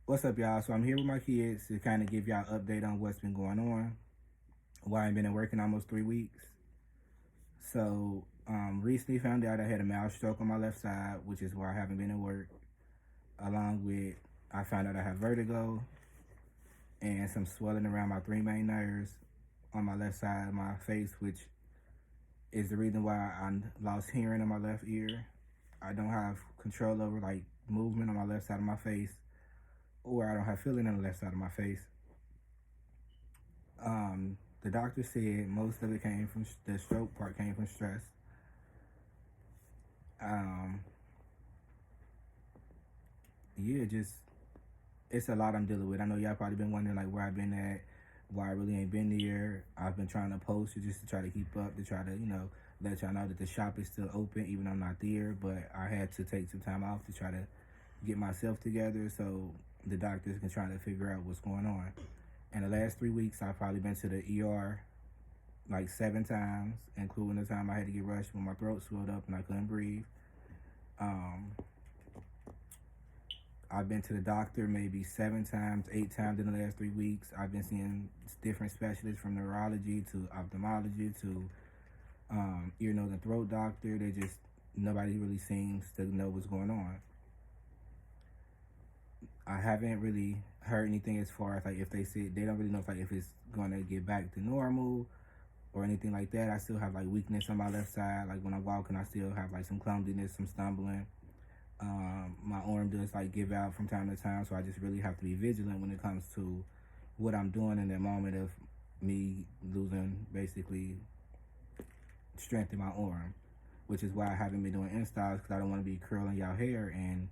What's up, y'all? So I'm here with my kids to kind of give y'all an update on what's been going on. Why I've been working almost 3 weeks. So recently found out I had a mild stroke on my left side, which is why I haven't been at work. Along with I found out I have vertigo and some swelling around my three main nerves on my left side of my face, which is the reason why I lost hearing in my left ear. I don't have control over like movement on my left side of my face, or I don't have feeling on the left side of my face. The doctor said most of it came from the stroke part came from stress. Um, yeah, just it's a lot I'm dealing with. I know y'all probably been wondering like where I've been at, why I really ain't been there. I've been trying to post it just to try to keep up, to try to let y'all know that the shop is still open even though I'm not there. But I had to take some time off to try to get myself together so the doctors can try to figure out what's going on. In the last 3 weeks, I've probably been to the ER like 7 times, including the time I had to get rushed when my throat swelled up and I couldn't breathe. Um, I've been to the doctor maybe 7 times, 8 times in the last 3 weeks. I've been seeing different specialists from neurology to ophthalmology to ear, nose, and throat doctor. Nobody really seems to know what's going on. I haven't really heard anything as far as like if they said they don't really know if it's gonna get back to normal or anything like that. I still have like weakness on my left side. Like when I'm walking, I still have like some clumsiness, some stumbling. My arm does like give out from time to time, so I just really have to be vigilant when it comes to what I'm doing in that moment of me losing basically strength in my arm, which is why I haven't been doing installs because I don't want to be curling y'all hair and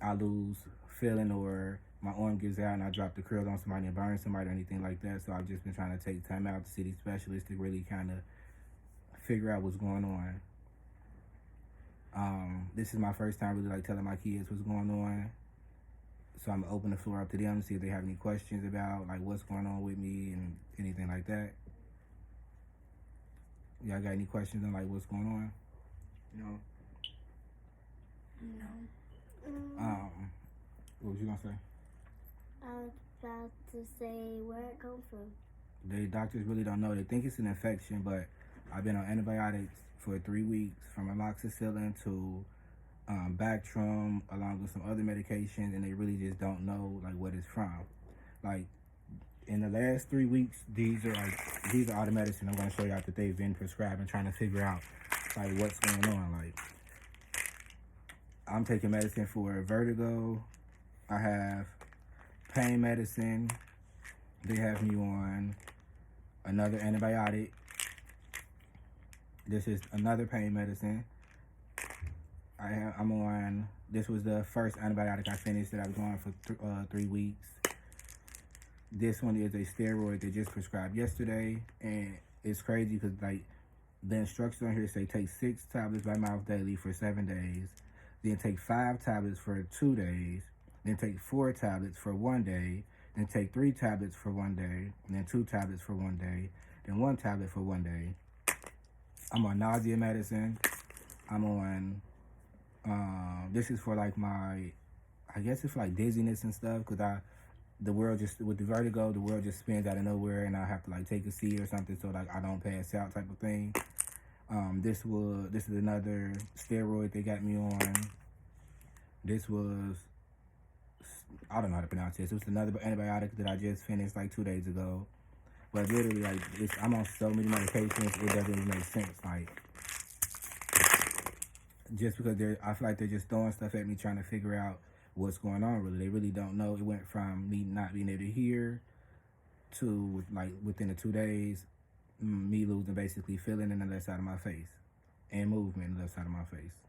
I lose feeling or my arm gives out and I drop the curl on somebody and burn somebody or anything like that. So I've just been trying to take time out to see these specialists to really kind of figure out what's going on. This is my first time really like telling my kids what's going on. So I'm gonna open the floor up to them to see if they have any questions about like what's going on with me and anything like that. Y'all got any questions on like what's going on? No. What was you gonna say? I was about to say where it come from. The doctors really don't know. They think it's an infection, but I've been on antibiotics for 3 weeks, from amoxicillin to Bactrim, along with some other medications, and they really just don't know like what it's from. Like in the last 3 weeks, these are all the medicine I'm going to show y'all that they've been prescribing, trying to figure out like what's going on. Like I'm taking medicine for vertigo. I have pain medicine. They have me on another antibiotic. This is another pain medicine. I'm on, this was the first antibiotic I finished that I was on for 3 weeks. This one is a steroid they just prescribed yesterday, and it's crazy because like the instructions on here say take 6 tablets by mouth daily for 7 days, then take 5 tablets for 2 days, then take 4 tablets for 1 day, then take 3 tablets for 1 day, and then 2 tablets for 1 day, then 1 tablet for 1 day. I'm on nausea medicine. I'm on, this is for like my, I guess it's for like dizziness and stuff, because the world just, with the vertigo, the world just spins out of nowhere and I have to like take a seat or something so like I don't pass out type of thing. This is another steroid they got me on. This was, I don't know how to pronounce this. It was another antibiotic that I just finished like 2 days ago. But literally, like, I'm on so many medications, it doesn't even make sense. Like, just because I feel like they're just throwing stuff at me, trying to figure out what's going on. Really, they really don't know. It went from me not being able to hear to like within the 2 days, me losing basically feeling in the left side of my face and movement in the left side of my face.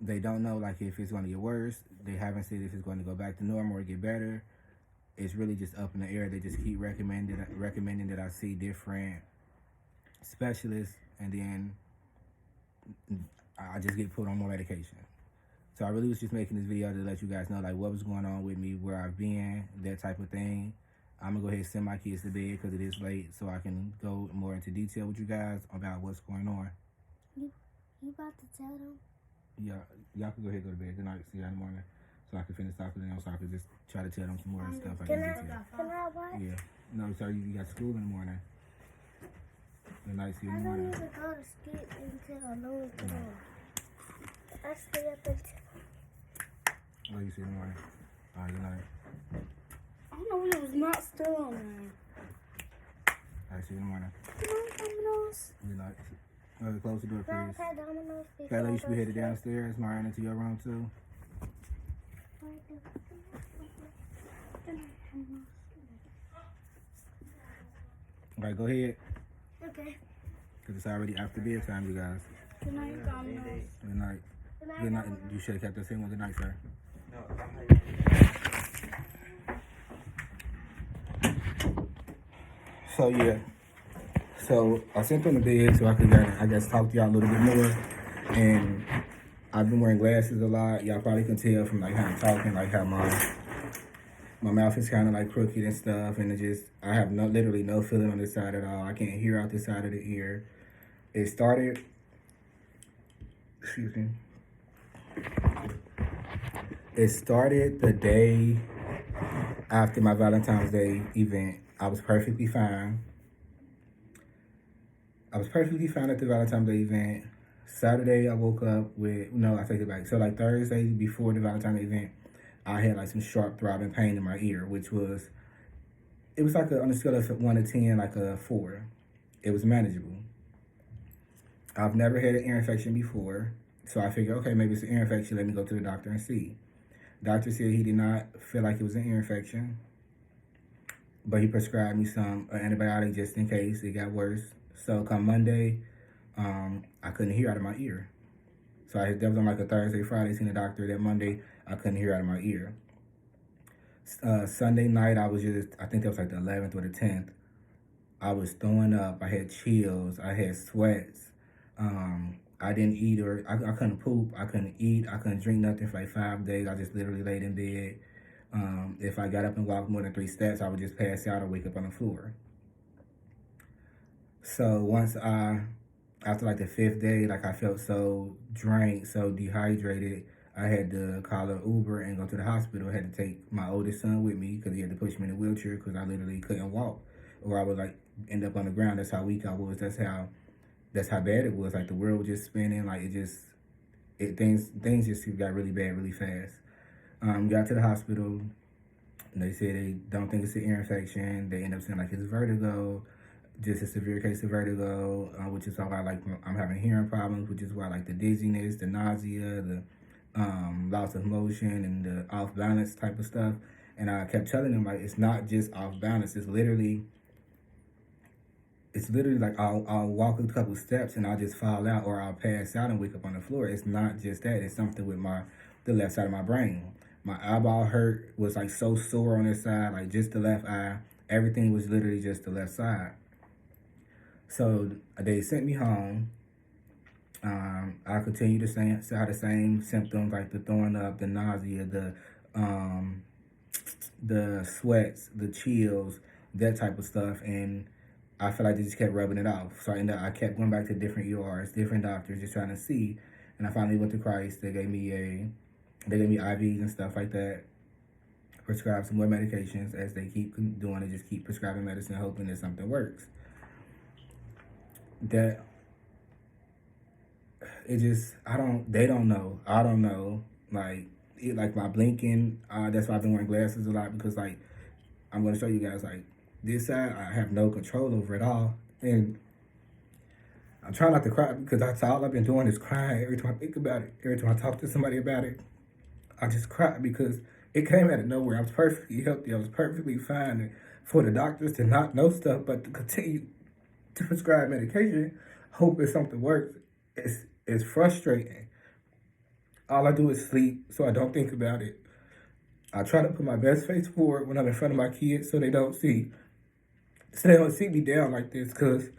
They don't know like if it's going to get worse. They haven't said if it's going to go back to normal or get better. It's really just up in the air. They just keep recommending that I see different specialists, and then I just get put on more medication. So I really was just making this video to let you guys know like what was going on with me, where I've been, that type of thing. I'm gonna go ahead and send my kids to bed because it is late, so I can go more into detail with you guys about what's going on. You about to tell them? Yeah, y'all can go ahead and go to bed. Good night. See you in the morning. so I can finish talking to them, so I can just try to tell them some more stuff. Can I what? Yeah. No, so you got school in the morning. The night, see you I in the don't morning. even go to sleep until noon tomorrow. I stay up until. Oh, you see you in the morning. All right, good night. I know it was not still on there. All right, see you in the morning. Come on, Domino's. Good night. Close the door, Can I please. try Domino's? Kayla, you should be headed downstairs. Mariana, to your room, too. All right, go ahead. Okay. Because it's already after bedtime, you guys. Good night, Domino's. Good night. Good night. You should have kept that same one. Good night, sir. So, yeah. So, I sent them to bed so I could, I guess, talk to y'all a little bit more. And I've been wearing glasses a lot. Y'all probably can tell from, like, how I'm talking, like, how my mouth is kind of, like, crooked and stuff. And I have literally no feeling on this side at all. I can't hear out this side of the ear. It started, excuse me. It started the day after my Valentine's Day event. I was perfectly fine. I was perfectly fine at the Valentine's Day event. Saturday, I woke up with, no, I take it back. So, like, Thursday before the Valentine's Day event, I had, like, some sharp throbbing pain in my ear, which was, it was like on a scale of 1 to 10, like a 4. It was manageable. I've never had an ear infection before, so I figured, okay, maybe it's an ear infection. Let me go to the doctor and see. Doctor said he did not feel like it was an ear infection, but he prescribed me some antibiotic just in case it got worse. So come Monday, I couldn't hear out of my ear. So that was on like a Thursday, Friday, seen the doctor. That Monday, I couldn't hear out of my ear. Sunday night, I think that was like the 11th or the 10th. I was throwing up. I had chills. I had sweats. I didn't eat I couldn't poop. I couldn't eat. I couldn't drink nothing for like 5 days. I just literally laid in bed. If I got up and walked more than 3 steps, I would just pass out or wake up on the floor. So after like the 5th day, like I felt so drained, so dehydrated, I had to call an Uber and go to the hospital. I had to take my oldest son with me because he had to push me in a wheelchair because I literally couldn't walk, or I would like end up on the ground. That's how weak I was. That's how bad it was. Like the world was just spinning. Like things just got really bad really fast. Got to the hospital. And they said they don't think it's an ear infection. They end up saying like it's vertigo, just a severe case of vertigo, which is why I'm having hearing problems, which is why like the dizziness, the nausea, the loss of motion, and the off balance type of stuff. And I kept telling them like it's not just off balance. It's literally like I'll walk a couple steps and I'll just fall out, or I'll pass out and wake up on the floor. It's not just that. It's something with the left side of my brain. My eyeball was like so sore on this side, like just the left eye. Everything was literally just the left side. So they sent me home. I continued to have the same symptoms, like the throwing up, the nausea, the sweats, the chills, that type of stuff. And I feel like they just kept rubbing it off. So I kept going back to different ERs, different doctors, just trying to see. And I finally went to Christ. They gave me IVs and stuff like that. Prescribed some more medications as they keep doing it. Just keep prescribing medicine, hoping that something works. They don't know. I don't know. Like my blinking, that's why I've been wearing glasses a lot, because like, I'm going to show you guys, like this side, I have no control over it all. And I'm trying not to cry because that's all I've been doing is crying every time I think about it. Every time I talk to somebody about it, I just cry because it came out of nowhere. I was perfectly healthy. I was perfectly fine. And for the doctors to not know stuff, but to continue to prescribe medication, hoping something works, it's frustrating. All I do is sleep, so I don't think about it. I try to put my best face forward when I'm in front of my kids, so they don't see me down like this, because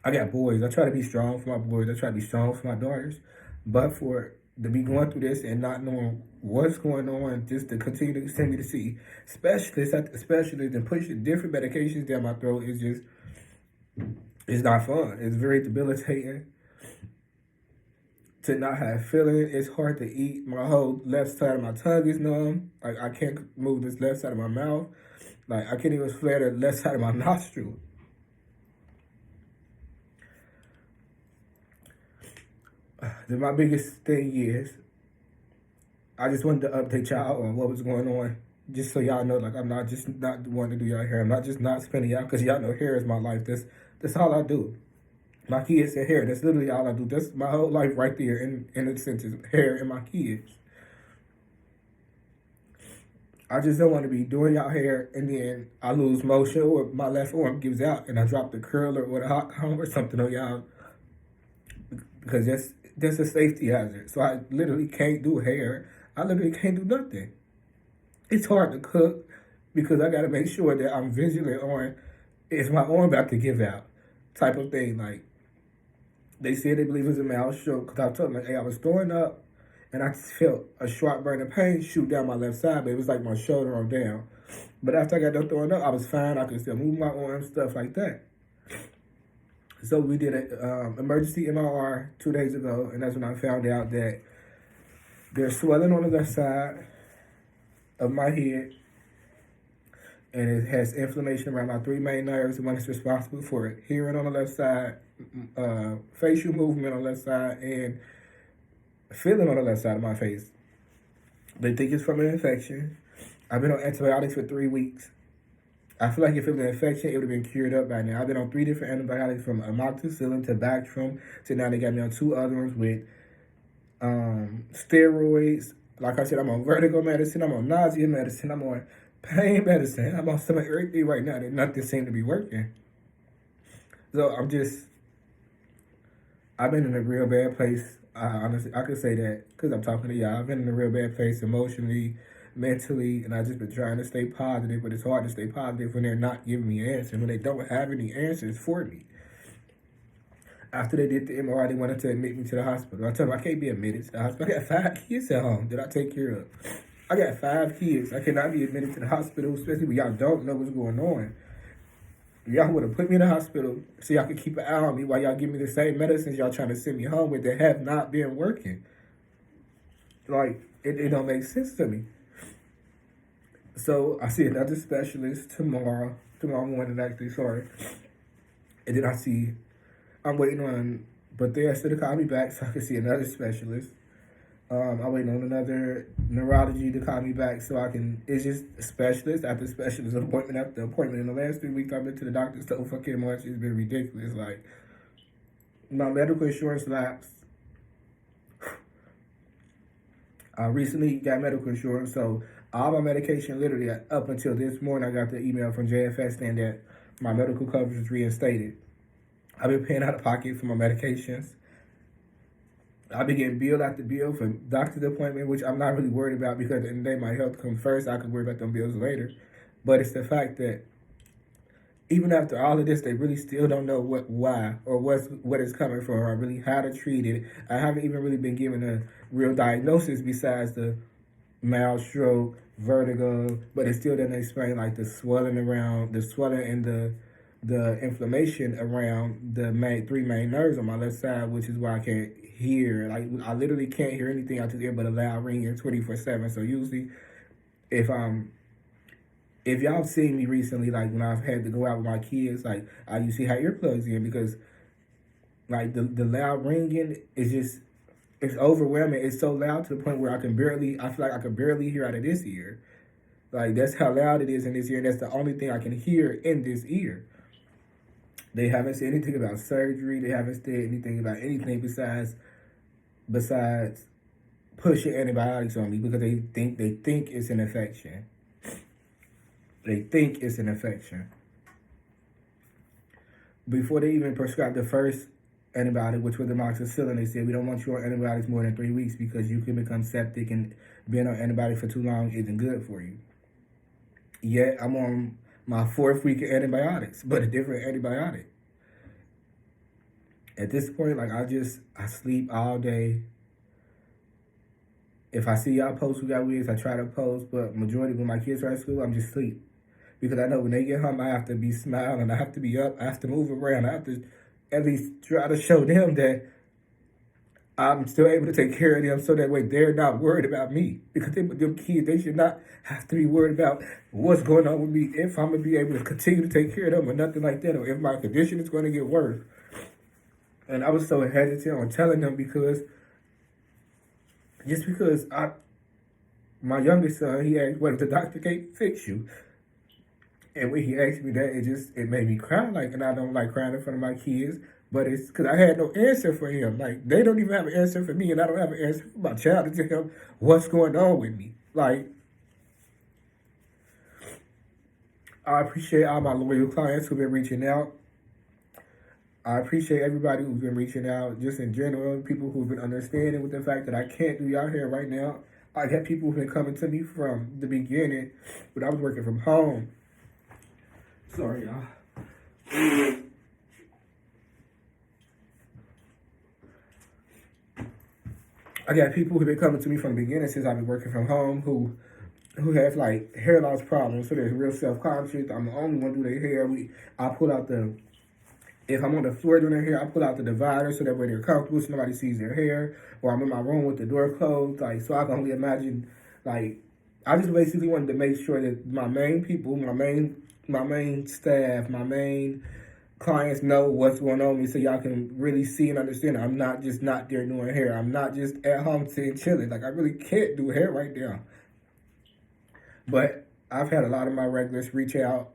I got boys. I try to be strong for my boys. I try to be strong for my daughters. But to be going through this and not knowing what's going on, just to continue to send me to see specialists after specialists and pushing different medications down my throat, it's not fun. It's very debilitating. to not have feeling. It's hard to eat. My whole left side of my tongue is numb. Like, I can't move this left side of my mouth. Like, I can't even flare the left side of my nostril. Then my biggest thing is, I just wanted to update y'all on what was going on. Just so y'all know, like, I'm not just not wanting to do y'all hair. I'm not just not spending y'all, because y'all know hair is my life. That's all I do. My kids and hair. That's literally all I do. That's my whole life right there in a sense is hair and my kids. I just don't want to be doing y'all hair and then I lose motion or my left arm gives out and I drop the curler or the hot comb or something on y'all, because that's a safety hazard. So I literally can't do hair. I literally can't do nothing. It's hard to cook because I got to make sure that I'm vigilant on, is my arm about to give out type of thing. Like, they said they believe it was a mild stroke because I told them, like, hey, I was throwing up and I felt a sharp burn of pain shoot down my left side, but it was like my shoulder on down. But after I got done throwing up, I was fine. I could still move my arm, stuff like that. So we did an emergency MRI 2 days ago, and that's when I found out that there's swelling on the left side of my head, and it has inflammation around my 3 main nerves, the one that's responsible for hearing on the left side, facial movement on the left side, and feeling on the left side of my face. They think it's from an infection. I've been on antibiotics for 3 weeks. I feel like if it was an infection, it would have been cured up by now. I've been on 3 different antibiotics, from amoxicillin to Bactrim to now they got me on 2 other ones with steroids. Like I said, I'm on vertigo medicine, I'm on nausea medicine, I'm on pain medicine, I'm on some of everything right now that nothing seemed to be working. So I've been in a real bad place. Honestly, I could say that because I'm talking to y'all. I've been in a real bad place emotionally, mentally, and I've just been trying to stay positive, but it's hard to stay positive when they're not giving me answers, when they don't have any answers for me. After they did the MRI, they wanted to admit me to the hospital. I told them I can't be admitted to the hospital. I got 5 kids at home that I take care of. I got 5 kids. I cannot be admitted to the hospital, especially when y'all don't know what's going on. Y'all would have put me in the hospital so y'all could keep an eye on me while y'all give me the same medicines y'all trying to send me home with that have not been working. Like, it don't make sense to me. So I see another specialist tomorrow morning, actually, sorry. And then I'm waiting on Bethesda to call me back so I can see another specialist. I'm waiting on another neurology to call me back so I can, it's just specialist after specialist, appointment after appointment. In the last 3 weeks, I've been to the doctor so fucking much, it's been ridiculous. Like, my medical insurance lapsed. I recently got medical insurance, so all my medication, literally up until this morning, I got the email from JFS saying that my medical coverage is reinstated. I've been paying out of pocket for my medications. I've been getting bill after bill for doctor's appointment, which I'm not really worried about because at the end of the day, my health comes first. I can worry about them bills later. But it's the fact that even after all of this, they really still don't know why or what is coming from, or really how to treat it. I haven't even really been given a real diagnosis besides the mild stroke, vertigo, but it still doesn't explain like the swelling and the inflammation around the 3 main nerves on my left side, which is why I can't hear. Like, I literally can't hear anything out this ear but a loud ringing 24/7. So usually, if y'all seen me recently, like when I've had to go out with my kids, like I usually have earplugs in because like the loud ringing is just, it's overwhelming. It's so loud to the point where I feel like I can barely hear out of this ear. Like, that's how loud it is in this ear, and that's the only thing I can hear in this ear. They haven't said anything about surgery. They haven't said anything about anything besides pushing antibiotics on me because they think it's an infection. They think it's an infection. Before they even prescribed the first antibiotic, which was amoxicillin, they said, we don't want you on antibiotics more than 3 weeks because you can become septic and being on antibiotics for too long isn't good for you. Yet I'm on my 4th week of antibiotics, but a different antibiotic. At this point, like, I sleep all day. If I see y'all post who got wigs, I try to post, but majority when my kids are at school, I'm just asleep. Because I know when they get home, I have to be smiling, I have to be up, I have to move around, I have to at least try to show them that I'm still able to take care of them so that way they're not worried about me. Because them kids, they should not have to be worried about what's going on with me if I'm going to be able to continue to take care of them or nothing like that, or if my condition is going to get worse. And I was so hesitant on telling them because my youngest son, he asked, what if the doctor can't fix you? And when he asked me that, it made me cry. Like, and I don't like crying in front of my kids, but it's because I had no answer for him. Like, they don't even have an answer for me, and I don't have an answer for my child to tell him what's going on with me. Like, I appreciate all my loyal clients who've been reaching out. I appreciate everybody who's been reaching out, just in general, people who've been understanding with the fact that I can't do y'all hair right now. I got people who've been coming to me from the beginning when I was working from home. Sorry, y'all. I got people who've been coming to me from the beginning since I've been working from home who have like hair loss problems, so they're real self-conscious. I'm the only one do their hair. I pull out if I'm on the floor doing their hair, I pull out the divider so that way they're comfortable, so nobody sees their hair. Or I'm in my room with the door closed, like, so I can only imagine, like, I just basically wanted to make sure that my main people, my main staff, my main clients know what's going on with me, so y'all can really see and understand. I'm not just not there doing hair. I'm not just at home sitting chilling. Like, I really can't do hair right now. But I've had a lot of my regulars reach out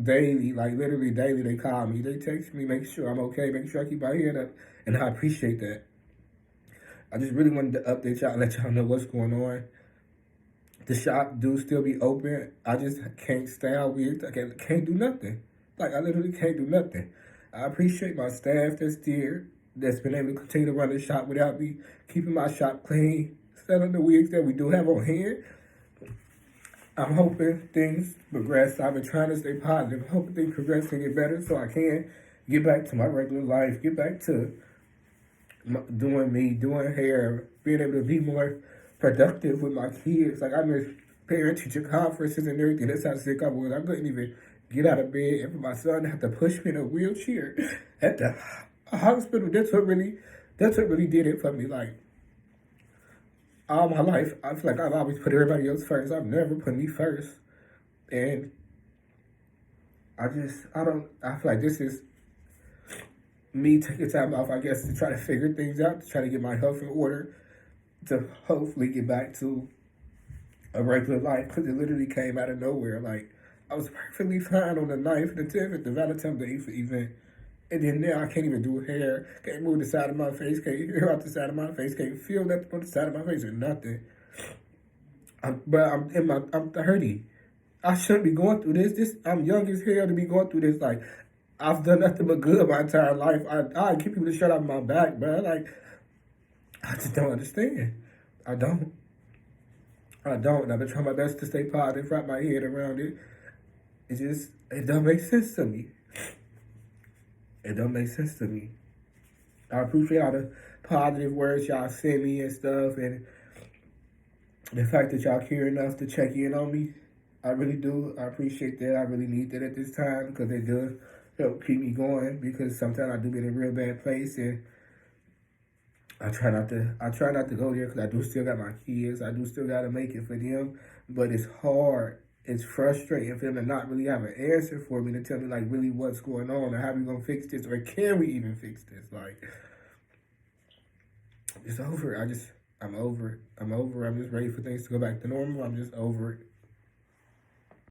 daily, like literally daily. They call me, they text me, make sure I'm okay, make sure I keep my head up, and I appreciate that. I just really wanted to update y'all and let y'all know what's going on. The shop do still be open. I just can't stay out weird. I can't do nothing. Like, I literally can't do nothing. I appreciate my staff that's there, that's been able to continue to run the shop without me, keeping my shop clean, selling the wigs that we do have on hand. I'm hoping things progress. I've been trying to stay positive. I'm hoping things progress and get better so I can get back to my regular life, get back to doing hair, being able to be more productive with my kids. Like, I miss parent-teacher conferences and everything. That's how sick I was. I couldn't even get out of bed, and for my son to have to push me in a wheelchair at the hospital. That's what really did it for me. Like, all my life, I feel like I've always put everybody else first. I've never put me first. And I feel like this is me taking time off, I guess, to try to figure things out, to try to get my health in order, to hopefully get back to a regular life, because it literally came out of nowhere. Like, I was perfectly fine on the 9th and the 10th at the Valentine's Day event. And then now I can't even do hair, can't move the side of my face, can't hear out the side of my face, can't feel nothing on the side of my face or nothing. I'm 30. I shouldn't be going through this. I'm young as hell to be going through this. Like, I've done nothing but good my entire life. I keep people to shut out my back, bro. Like, I just don't understand. I don't. And I've been trying my best to stay positive, wrap my head around it. It don't make sense to me. It don't make sense to me. I appreciate all the positive words y'all send me and stuff, and the fact that y'all care enough to check in on me. I really do. I appreciate that. I really need that at this time, because it does help keep me going, because sometimes I do get in a real bad place, and I try not to go there, because I do still got my kids. I do still got to make it for them, but it's hard. It's frustrating for them to not really have an answer for me, to tell me, like, really what's going on, or how we going to fix this, or can we even fix this? Like, it's over. I'm over it. I'm just ready for things to go back to normal. I'm just over it.